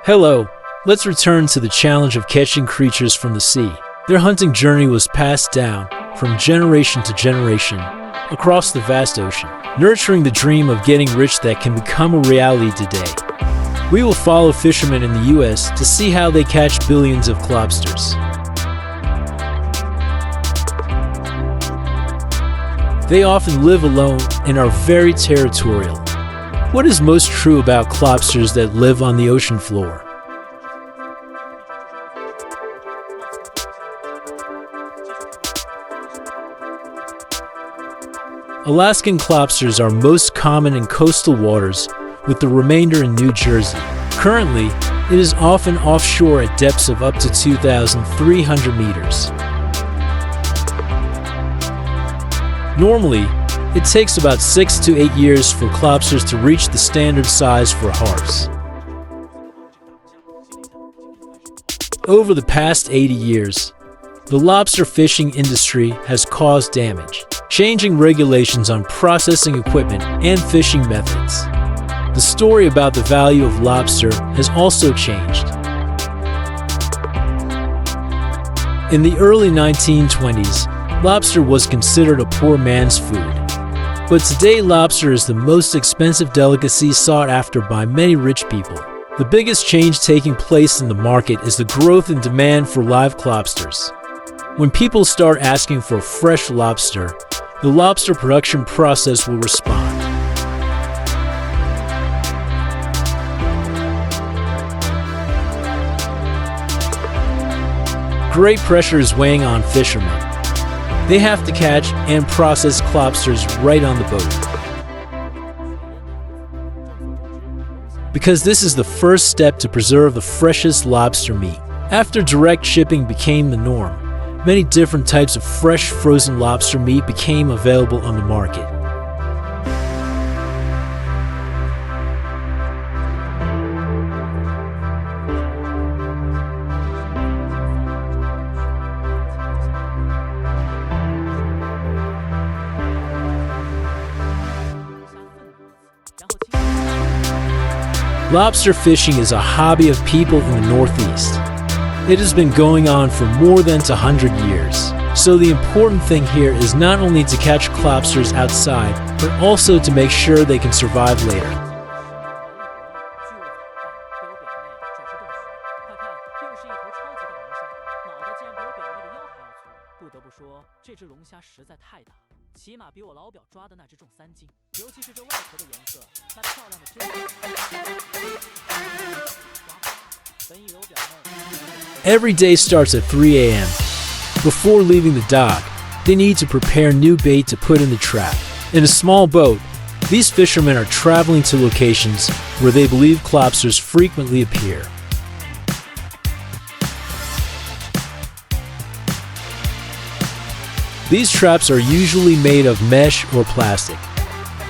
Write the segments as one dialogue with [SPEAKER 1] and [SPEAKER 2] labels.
[SPEAKER 1] Hello, let's return to the challenge of catching creatures from the sea. Their hunting journey was passed down from generation to generation across the vast ocean, nurturing the dream of getting rich that can become a reality today. We will follow fishermen in the US to see how they catch billions of lobsters. They often live alone and are very territorial. What is most true about lobsters that live on the ocean floor? Alaskan lobsters are most common in coastal waters, with the remainder in New Jersey. Currently, it is often offshore at depths of up to 2,300 meters. Normally, it takes about 6 to 8 years for lobsters to reach the standard size for harvest. Over the past 80 years, the lobster fishing industry has caused damage, changing regulations on processing equipment and fishing methods. The story about the value of lobster has also changed. In the early 1920s, lobster was considered a poor man's food. But today, lobster is the most expensive delicacy sought after by many rich people. The biggest change taking place in the market is the growth in demand for live lobsters. When people start asking for fresh lobster, the lobster production process will respond. Great pressure is weighing on fishermen. They have to catch and process lobsters right on the boat, because this is the first step to preserve the freshest lobster meat. After direct shipping became the norm, many different types of fresh frozen lobster meat became available on the market. Lobster fishing is a hobby of people in the Northeast. It has been going on for more than 100 years. So the important thing here is not only to catch lobsters outside, but also to make sure they can survive later. Every day starts at 3 a.m. Before leaving the dock, they need to prepare new bait to put in the trap. In a small boat, these fishermen are traveling to locations where they believe lobsters frequently appear. These traps are usually made of mesh or plastic.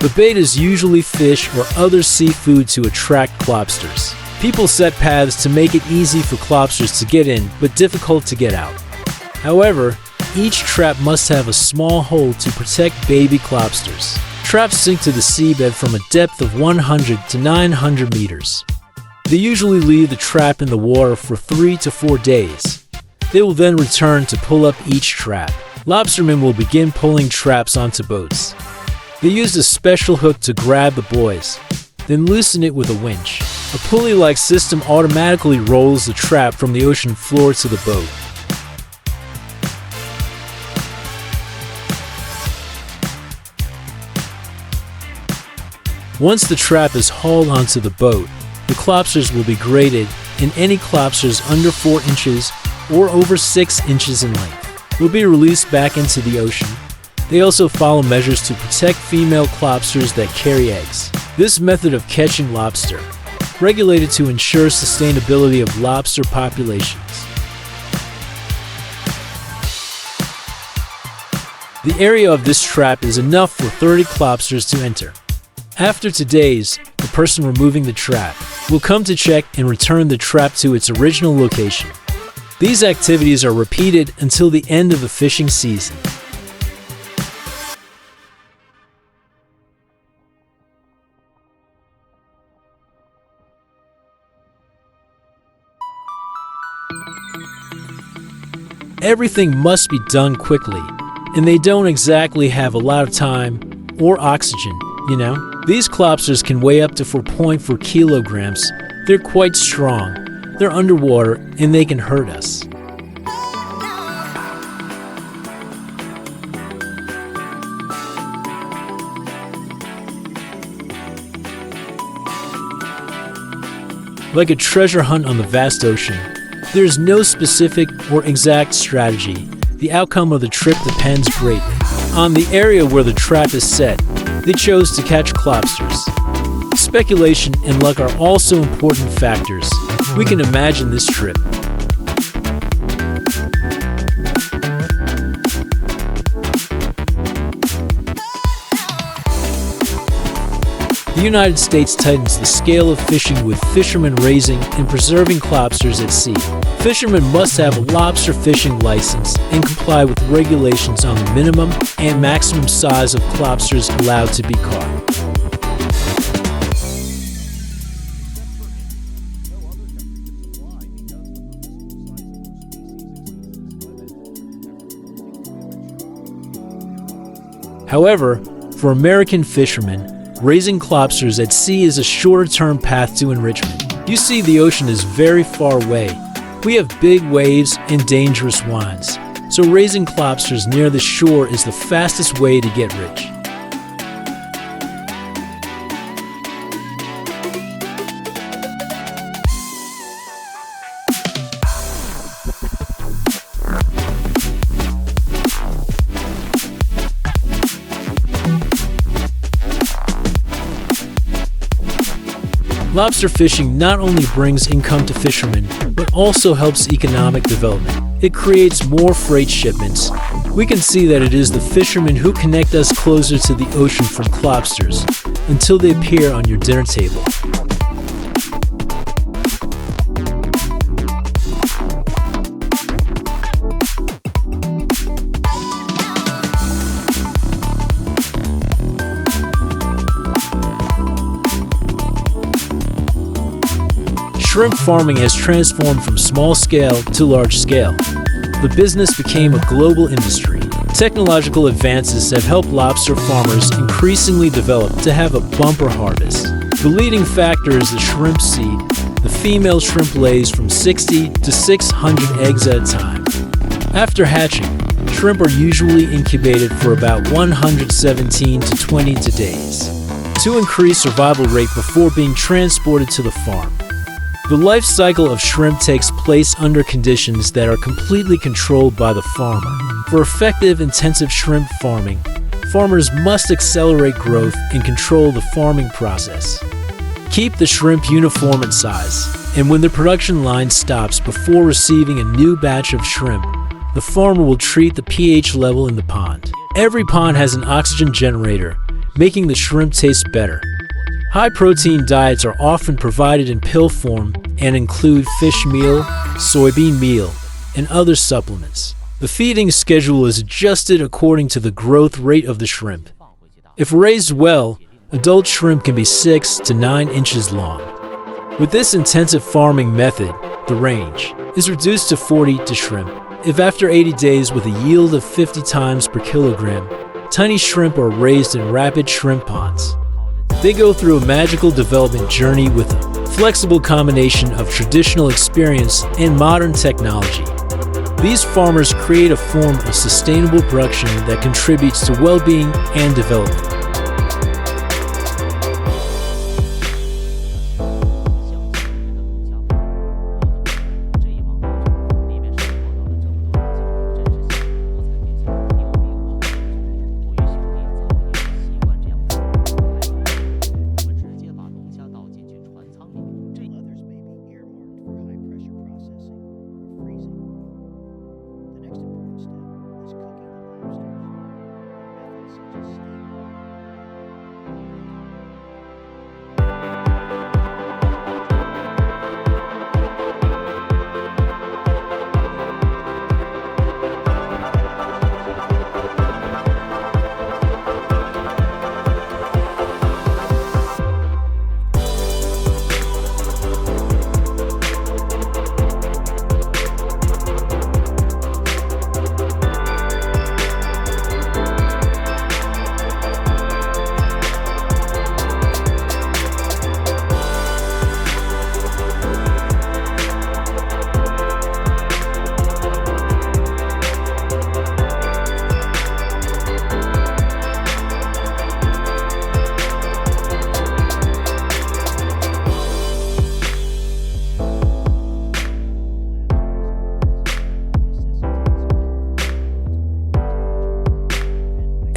[SPEAKER 1] The bait is usually fish or other seafood to attract lobsters. People set paths to make it easy for lobsters to get in, but difficult to get out. However, each trap must have a small hole to protect baby lobsters. Traps sink to the seabed from a depth of 100 to 900 meters. They usually leave the trap in the water for 3 to 4 days. They will then return to pull up each trap. Lobstermen will begin pulling traps onto boats. They use a special hook to grab the buoys, then loosen it with a winch. A pulley-like system automatically rolls the trap from the ocean floor to the boat. Once the trap is hauled onto the boat, the lobsters will be graded, and any lobsters under 4 inches or over 6 inches in length will be released back into the ocean. They also follow measures to protect female lobsters that carry eggs. This method of catching lobster, regulated to ensure sustainability of lobster populations. The area of this trap is enough for 30 lobsters to enter. After today's, the person removing the trap will come to check and return the trap to its original location. These activities are repeated until the end of the fishing season. Everything must be done quickly, and they don't exactly have a lot of time or oxygen, you know? These lobsters can weigh up to 4.4 kilograms. They're quite strong. They're underwater, and they can hurt us. Like a treasure hunt on the vast ocean, there is no specific or exact strategy. The outcome of the trip depends greatly on the area where the trap is set. They chose to catch lobsters. Speculation and luck are also important factors. We can imagine this trip. The United States tightens the scale of fishing with fishermen raising and preserving lobsters at sea. Fishermen must have a lobster fishing license and comply with regulations on the minimum and maximum size of lobsters allowed to be caught. However, for American fishermen, raising lobsters at sea is a shorter-term path to enrichment. You see, the ocean is very far away. We have big waves and dangerous winds, so raising lobsters near the shore is the fastest way to get rich. Lobster fishing not only brings income to fishermen, but also helps economic development. It creates more freight shipments. We can see that it is the fishermen who connect us closer to the ocean from lobsters until they appear on your dinner table. Shrimp farming has transformed from small scale to large scale. The business became a global industry. Technological advances have helped lobster farmers increasingly develop to have a bumper harvest. The leading factor is the shrimp seed. The female shrimp lays from 60 to 600 eggs at a time. After hatching, shrimp are usually incubated for about 117 to 22 days to increase survival rate before being transported to the farm. The life cycle of shrimp takes place under conditions that are completely controlled by the farmer. For effective intensive shrimp farming, farmers must accelerate growth and control the farming process. Keep the shrimp uniform in size, and when the production line stops before receiving a new batch of shrimp, the farmer will treat the pH level in the pond. Every pond has an oxygen generator, making the shrimp taste better. High-protein diets are often provided in pill form and include fish meal, soybean meal, and other supplements. The feeding schedule is adjusted according to the growth rate of the shrimp. If raised well, adult shrimp can be 6 to 9 inches long. With this intensive farming method, the range is reduced to 40 to shrimp. If after 80 days with a yield of 50 times per kilogram, tiny shrimp are raised in rapid shrimp ponds. They go through a magical development journey with a flexible combination of traditional experience and modern technology. These farmers create a form of sustainable production that contributes to well-being and development.
[SPEAKER 2] Next important step is cooking the lobsters. Methods such as steaming,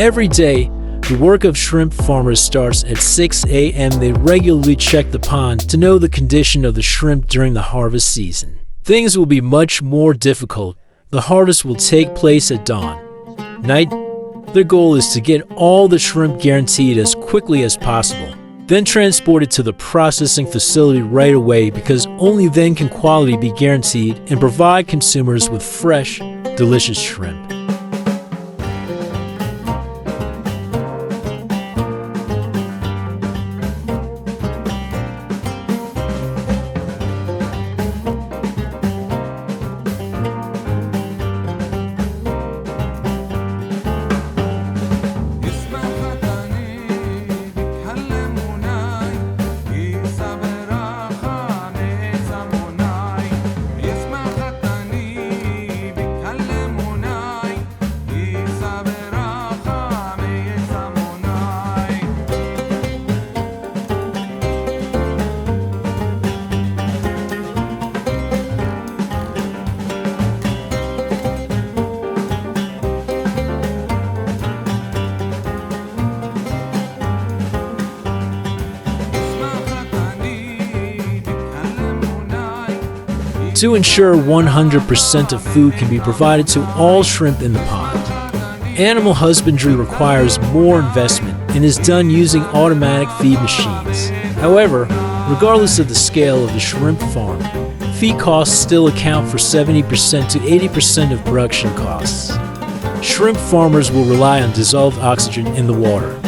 [SPEAKER 1] Every day, the work of shrimp farmers starts at 6 a.m. They regularly check the pond to know the condition of the shrimp during the harvest season. Things will be much more difficult. The harvest will take place at dawn. Night, their goal is to get all the shrimp guaranteed as quickly as possible, then transport it to the processing facility right away, because only then can quality be guaranteed and provide consumers with fresh, delicious shrimp. To ensure 100% of food can be provided to all shrimp in the pond, animal husbandry requires more investment and is done using automatic feed machines. However, regardless of the scale of the shrimp farm, feed costs still account for 70% to 80% of production costs. Shrimp farmers will rely on dissolved oxygen in the water.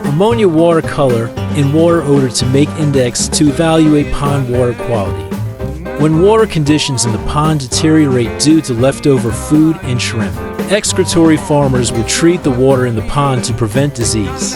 [SPEAKER 1] Ammonia watercolor and water odor to make index to evaluate pond water quality. When water conditions in the pond deteriorate due to leftover food and shrimp, excretory farmers will treat the water in the pond to prevent disease.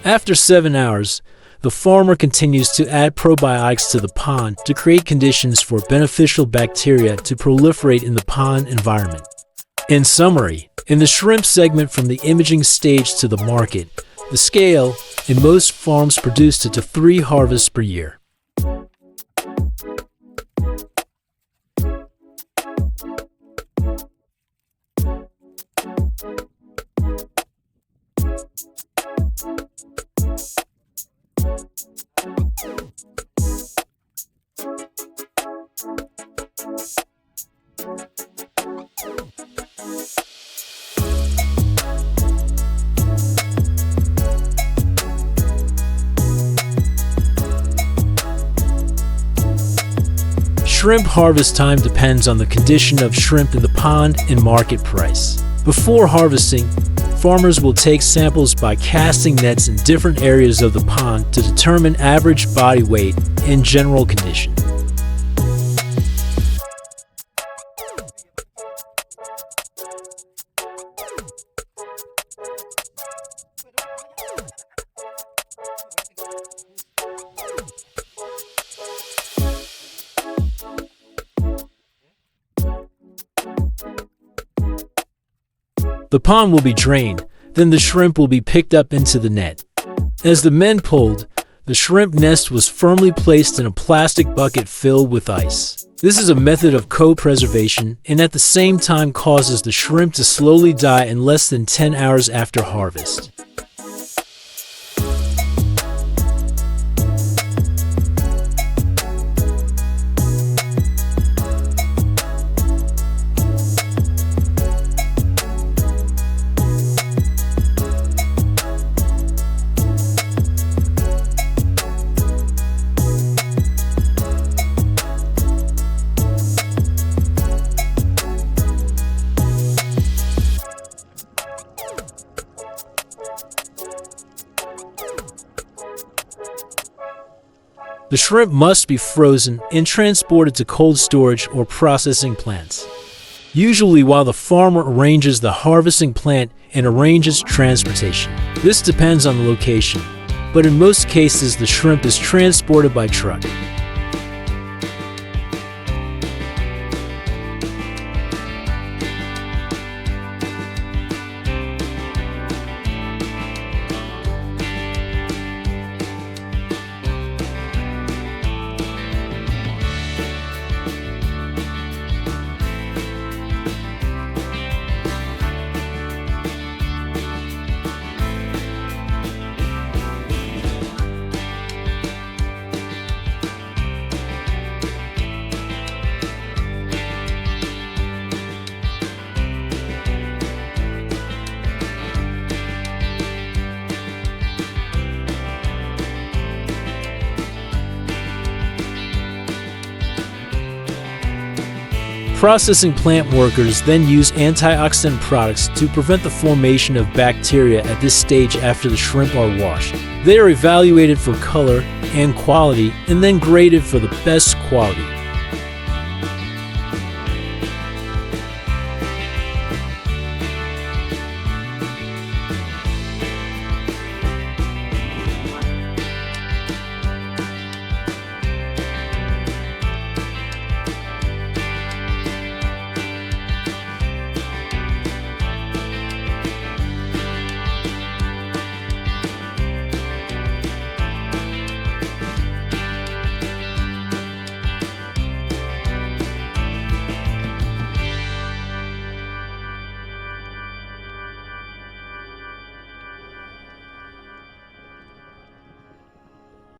[SPEAKER 1] After 7 hours, the farmer continues to add probiotics to the pond to create conditions for beneficial bacteria to proliferate in the pond environment. In summary, in the shrimp segment from the imaging stage to the market, the scale in most farms produce 2 to 3 harvests per year. Shrimp harvest time depends on the condition of shrimp in the pond and market price. Before harvesting, farmers will take samples by casting nets in different areas of the pond to determine average body weight and general condition. The pond will be drained, then the shrimp will be picked up into the net. As the men pulled, the shrimp nest was firmly placed in a plastic bucket filled with ice. This is a method of co-preservation and at the same time causes the shrimp to slowly die in less than 10 hours after harvest. The shrimp must be frozen and transported to cold storage or processing plants. Usually while the farmer arranges the harvesting plant and arranges transportation. This depends on the location, but in most cases the shrimp is transported by truck. Processing plant workers then use antioxidant products to prevent the formation of bacteria at this stage after the shrimp are washed. They are evaluated for color and quality and then graded for the best quality.